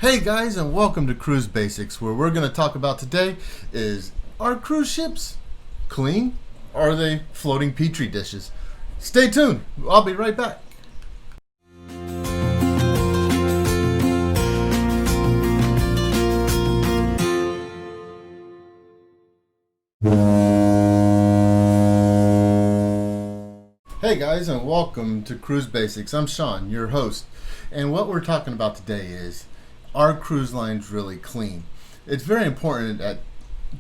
Hey guys, and welcome to Cruise Basics, where we're going to talk about today is, are cruise ships clean? Or are they floating petri dishes? Stay tuned. I'll be right back. Hey guys, and welcome to Cruise Basics. I'm Sean, your host, and what we're talking about today is, are cruise lines really clean? It's very important at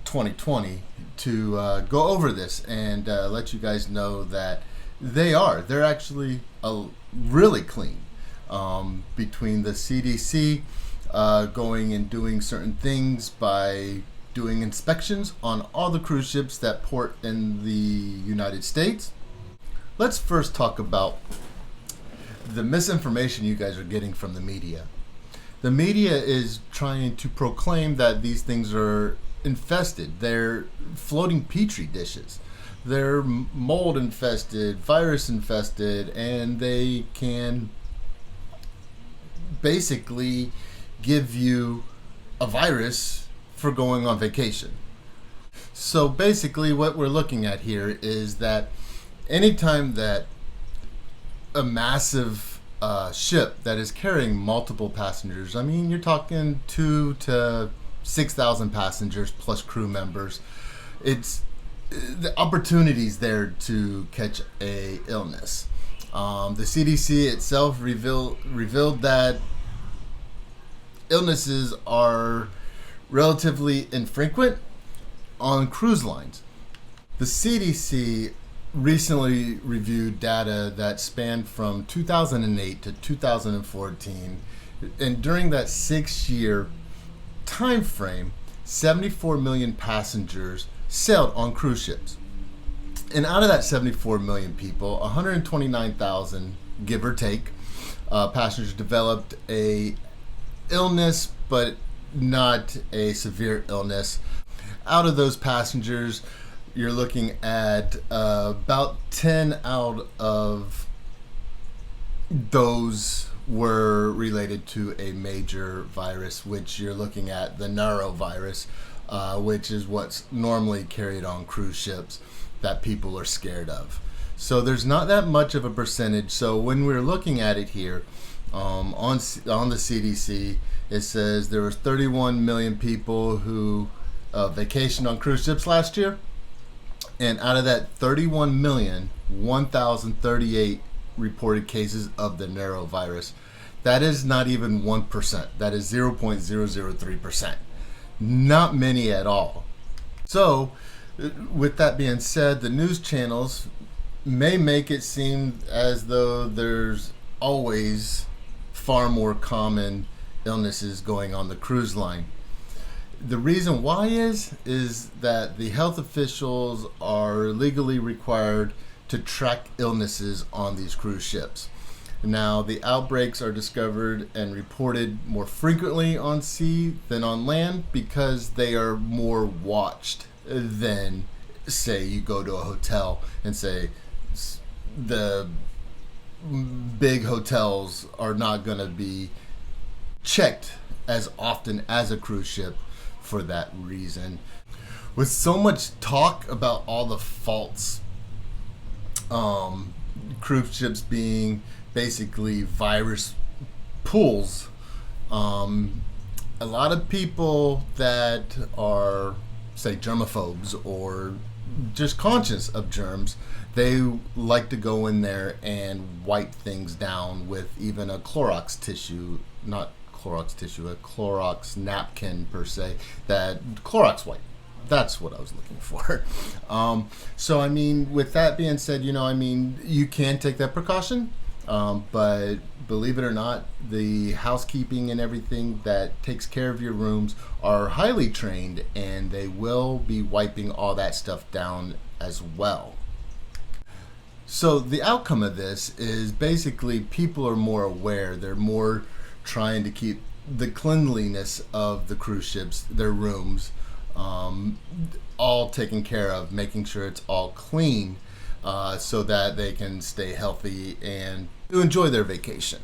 2020 to go over this and let you guys know that they're actually really clean. Between the CDC going and doing certain things by doing inspections on all the cruise ships that port in the United States. Let's first talk about the misinformation you guys are getting from the media. The media is trying to proclaim that these things are infested. They're floating petri dishes. They're mold infested, virus infested, and they can basically give you a virus for going on vacation. So basically what we're looking at here is that anytime that a massive ship that is carrying multiple passengers, I mean, you're talking 2,000 to 6,000 passengers plus crew members, it's the opportunities there to catch a illness. The CDC itself revealed that illnesses are relatively infrequent on cruise lines. The CDC recently reviewed data that spanned from 2008 to 2014, and during that 6-year time frame, 74 million passengers sailed on cruise ships. And out of that 74 million people, 129,000, give or take, passengers developed a illness, but not a severe illness. Out of those passengers, you're looking at about 10 out of those were related to a major virus, which you're looking at the norovirus, which is what's normally carried on cruise ships that people are scared of. So there's not that much of a percentage. So when we're looking at it here on the CDC, it says there was 31 million people who vacationed on cruise ships last year. And out of that 31 million, 1,038 reported cases of the norovirus. That is not even 1%. That is 0.003%. Not many at all. So, with that being said, the news channels may make it seem as though there's always far more common illnesses going on the cruise line. The reason why is that the health officials are legally required to track illnesses on these cruise ships. Now, the outbreaks are discovered and reported more frequently on sea than on land because they are more watched than, say, you go to a hotel and say the big hotels are not going to be checked as often as a cruise ship. For that reason, with so much talk about all the faults, cruise ships being basically virus pools, a lot of people that are, say, germaphobes or just conscious of germs, they like to go in there and wipe things down with even a Clorox tissue, not Clorox tissue, a Clorox napkin per se, that Clorox wipe. That's what I was looking for. So, I mean, with that being said, you can take that precaution, but believe it or not, the housekeeping and everything that takes care of your rooms are highly trained, and they will be wiping all that stuff down as well. So the outcome of this is basically people are more aware. They're more trying to keep the cleanliness of the cruise ships, their rooms, all taken care of, making sure it's all clean so that they can stay healthy and to enjoy their vacation.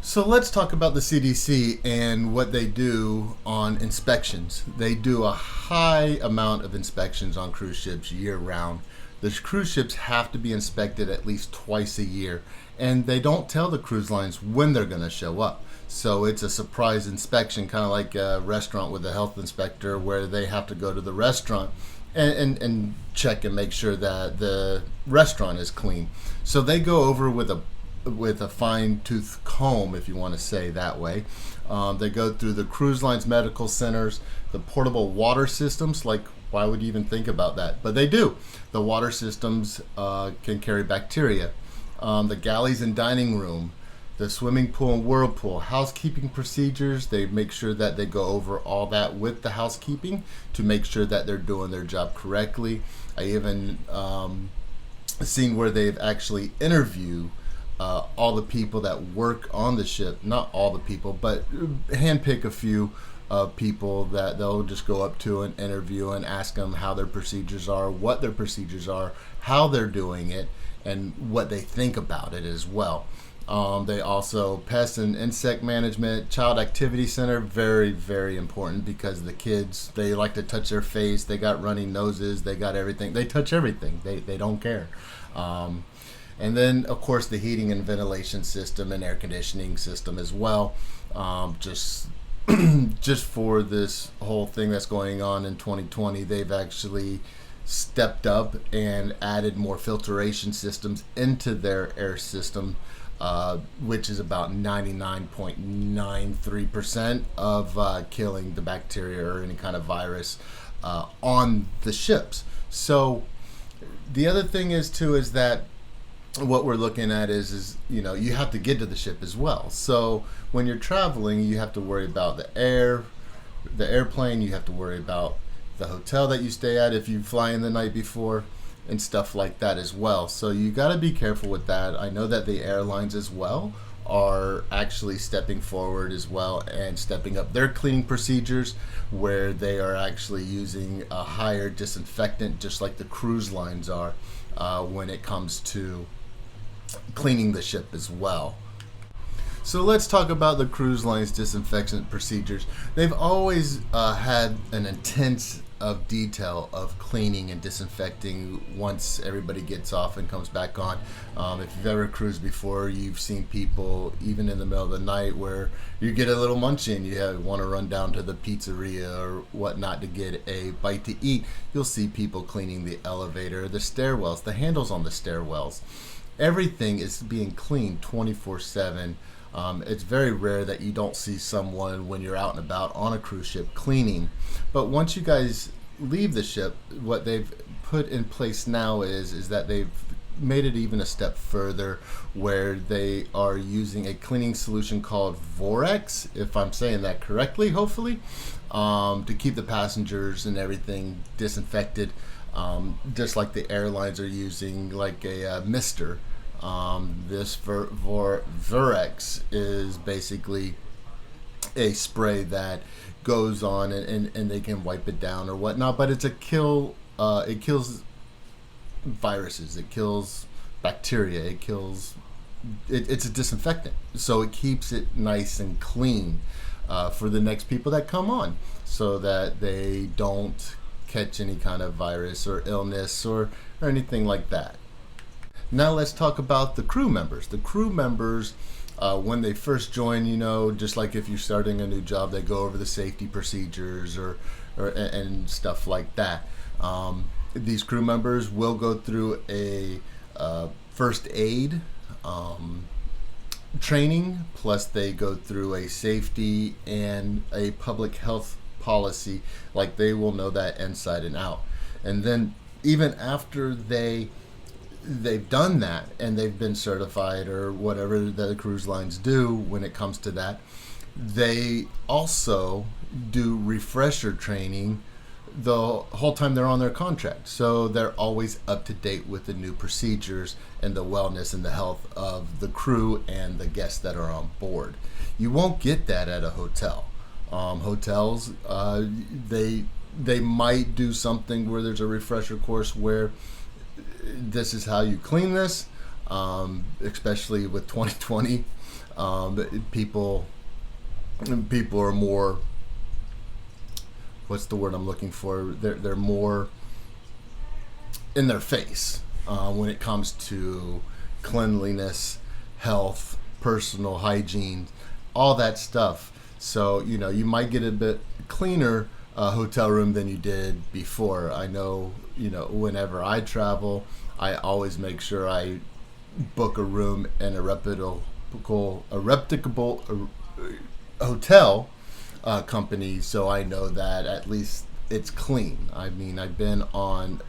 So let's talk about the CDC and what they do on inspections. They do a high amount of inspections on cruise ships year round. The cruise ships have to be inspected at least twice a year, and they don't tell the cruise lines when they're going to show up. So it's a surprise inspection, kind of like a restaurant with a health inspector, where they have to go to the restaurant and check and make sure that the restaurant is clean. So they go over with a fine-tooth comb, if you want to say that way. They go through the cruise lines medical centers, the portable water systems. Like, why would you even think about that? But they do. The water systems can carry bacteria. The galleys and dining room, the swimming pool and whirlpool, housekeeping procedures. They make sure that they go over all that with the housekeeping to make sure that they're doing their job correctly. I even seen where they've actually interviewed all the people that work on the ship. Not all the people, but handpick a few people that they'll just go up to and interview and ask them how their procedures are, what their procedures are, how they're doing it, and what they think about it as well. They also pest and insect management, child activity center, very, very important, because the kids, they like to touch their face. They got runny noses. They got everything. They touch everything. They don't care. And then, of course, the heating and ventilation system and air conditioning system as well. Just just for this whole thing that's going on in 2020, they've actually stepped up and added more filtration systems into their air system, which is about 99.93% of killing the bacteria or any kind of virus on the ships. So the other thing is that what we're looking at is you have to get to the ship as well. So when you're traveling, you have to worry about the airplane. You have to worry about the hotel that you stay at if you fly in the night before, and stuff like that as well. So you got to be careful with that. I know that the airlines as well are actually stepping forward as well and stepping up their cleaning procedures, where they are actually using a higher disinfectant, just like the cruise lines are, when it comes to cleaning the ship as well. So let's talk about the cruise lines disinfection procedures. They've always had an intense of detail of cleaning and disinfecting once everybody gets off and comes back on. If you've ever cruised before, you've seen people even in the middle of the night where you get a little munching, you want to run down to the pizzeria or whatnot to get a bite to eat. You'll see people cleaning the elevator, the stairwells, the handles on the stairwells. Everything is being cleaned 24/7. It's very rare that you don't see someone when you're out and about on a cruise ship cleaning. But once you guys leave the ship, what they've put in place now is that they've made it even a step further, where they are using a cleaning solution called Vorex, if I'm saying that correctly, hopefully, to keep the passengers and everything disinfected, just like the airlines are using, like a mister. This Vorex is basically a spray that goes on and they can wipe it down or whatnot, but it's it kills viruses, it kills bacteria, it's a disinfectant, so it keeps it nice and clean for the next people that come on, so that they don't catch any kind of virus or illness or anything like that. Now let's talk about the crew members. The crew members, when they first join, just like if you're starting a new job, they go over the safety procedures and stuff like that. These crew members will go through a first aid training, plus they go through a safety and a public health policy. Like, they will know that inside and out. And then even after they've done that and they've been certified or whatever the cruise lines do when it comes to that, they also do refresher training the whole time they're on their contract. So they're always up to date with the new procedures and the wellness and the health of the crew and the guests that are on board. You won't get that at a hotel. Hotels, they might do something where there's a refresher course where this is how you clean this, especially with 2020. People are more, what's the word I'm looking for? They're more in their face when it comes to cleanliness, health, personal hygiene, all that stuff. So you might get a bit cleaner hotel room than you did before. I know whenever I travel, I always make sure I book a room in a reputable hotel company, so I know that at least it's clean. I mean, I've been on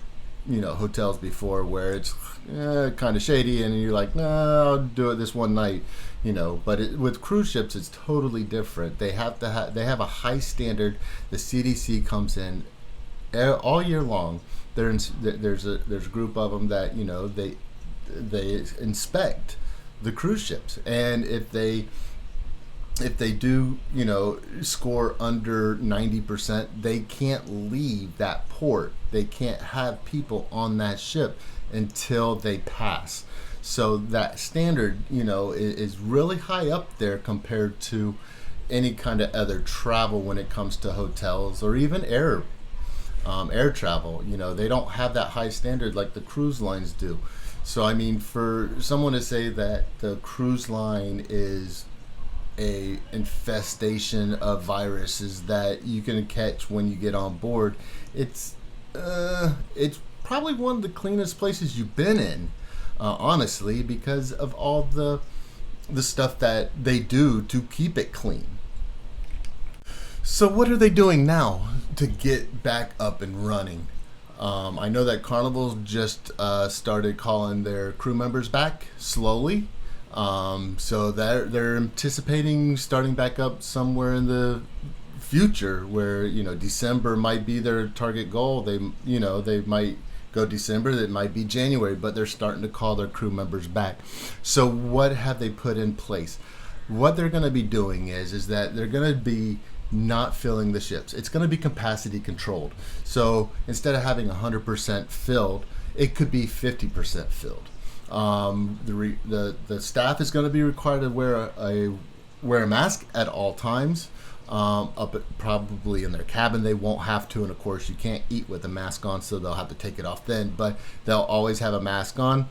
hotels before where it's kind of shady, and you're like, no, I'll do it this one night, But with cruise ships, it's totally different. They have a high standard. The CDC comes in all year long. There's a group of them that they inspect the cruise ships, and if they do score under 90%, they can't leave that port. They can't have people on that ship until they pass. So that standard is really high up there compared to any kind of other travel when it comes to hotels or even air travel. They don't have that high standard like the cruise lines do. So I mean, for someone to say that the cruise line is a infestation of viruses that you can catch when you get on board, it's probably one of the cleanest places you've been in, honestly, because of all the stuff that they do to keep it clean. So what are they doing now to get back up and running? I know that Carnival's just started calling their crew members back slowly. So they're anticipating starting back up somewhere in the future, where December might be their target goal. They might go December, that might be January, but they're starting to call their crew members back. So what have they put in place? What they're going to be doing is that they're going to be not filling the ships. It's going to be capacity controlled. So instead of having 100% filled, it could be 50% filled. The staff is going to be required to wear a mask at all times. Probably in their cabin they won't have to, and of course you can't eat with a mask on, so they'll have to take it off then. But they'll always have a mask on.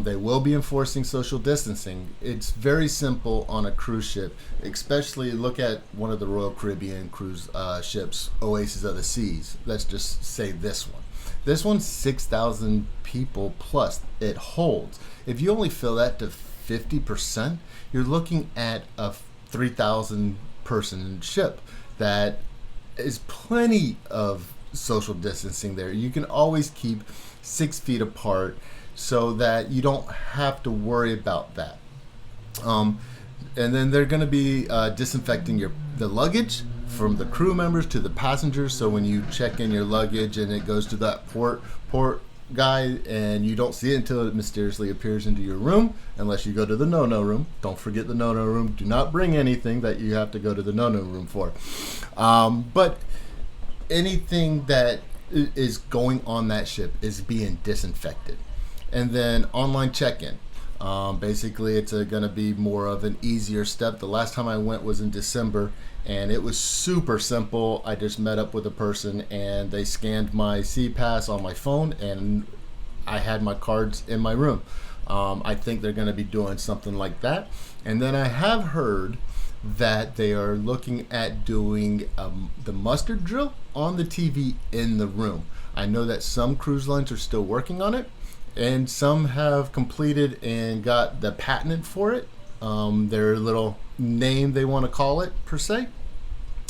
They will be enforcing social distancing. It's very simple on a cruise ship, especially look at one of the Royal Caribbean cruise ships, Oasis of the Seas. Let's just say this one. This one's 6,000 people plus it holds. If you only fill that to 50%, you're looking at a 3,000 person ship. That is plenty of social distancing there. You can always keep 6 feet apart so that you don't have to worry about that. And then they're going to be disinfecting the luggage from the crew members to the passengers. So when you check in your luggage and it goes to that port guy and you don't see it until it mysteriously appears into your room, unless you go to the no-no room. Don't forget the no-no room. Do not bring anything that you have to go to the no-no room for. But anything that is going on that ship is being disinfected. And then online check-in. Basically, it's going to be more of an easier step. The last time I went was in December, and it was super simple. I just met up with a person, and they scanned my C-Pass on my phone, and I had my cards in my room. I think they're going to be doing something like that. And then I have heard that they are looking at doing the mustard drill on the TV in the room. I know that some cruise lines are still working on it, and some have completed and got the patent for it, their little name they want to call it per se.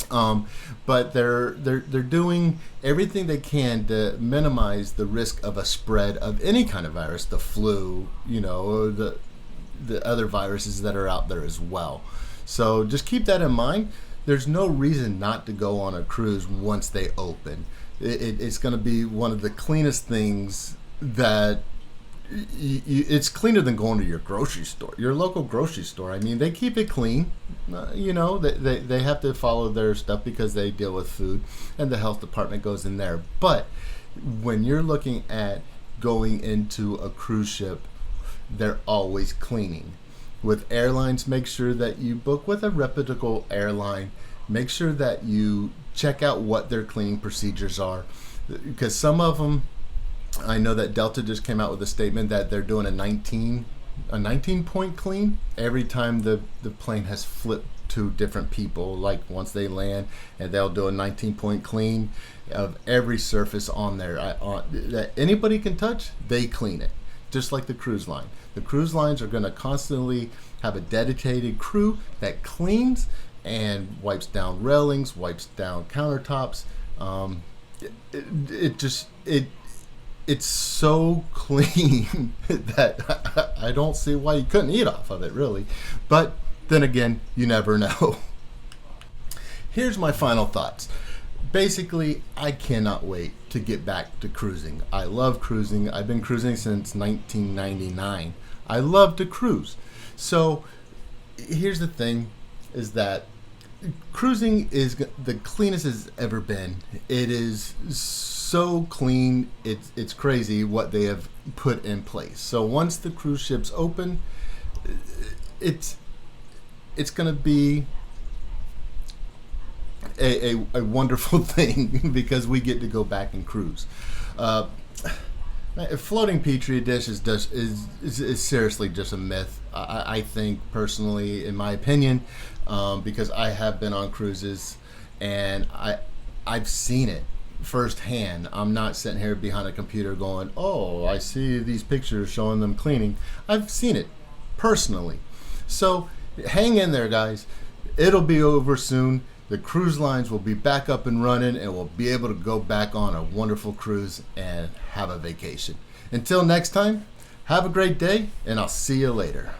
But they're doing everything they can to minimize the risk of a spread of any kind of virus, the flu, or the other viruses that are out there as well. So just keep that in mind. There's no reason not to go on a cruise once they open. It's going to be one of the cleanest things that it's cleaner than going to your grocery store, your local grocery store. I mean, they keep it clean. They have to follow their stuff because they deal with food, and the health department goes in there. But when you're looking at going into a cruise ship, they're always cleaning. with airlines, make sure that you book with a reputable airline. Make sure that you check out what their cleaning procedures are, because some of them, I know that Delta just came out with a statement that they're doing a 19 point clean every time the plane has flipped to different people, like once they land, and they'll do a 19-point clean of every surface on there that anybody can touch. They clean it, just like the cruise line. The cruise lines are going to constantly have a dedicated crew that cleans and wipes down railings, wipes down countertops. It's so clean that I don't see why you couldn't eat off of it, really. But then again, you never know. Here's my final thoughts. Basically, I cannot wait to get back to cruising. I love cruising. I've been cruising since 1999. I love to cruise. So here's the thing, is that cruising is the cleanest it's ever been. It is so clean. It's crazy what they have put in place. So once the cruise ships open, it's going to be a wonderful thing because we get to go back and cruise. A floating petri dish is seriously just a myth. I think personally, in my opinion, because I have been on cruises and I've seen it firsthand. I'm not sitting here behind a computer going, oh, I see these pictures showing them cleaning. I've seen it personally. So hang in there, guys. It'll be over soon. The cruise lines will be back up and running, and we'll be able to go back on a wonderful cruise and have a vacation. Until next time, have a great day, and I'll see you later.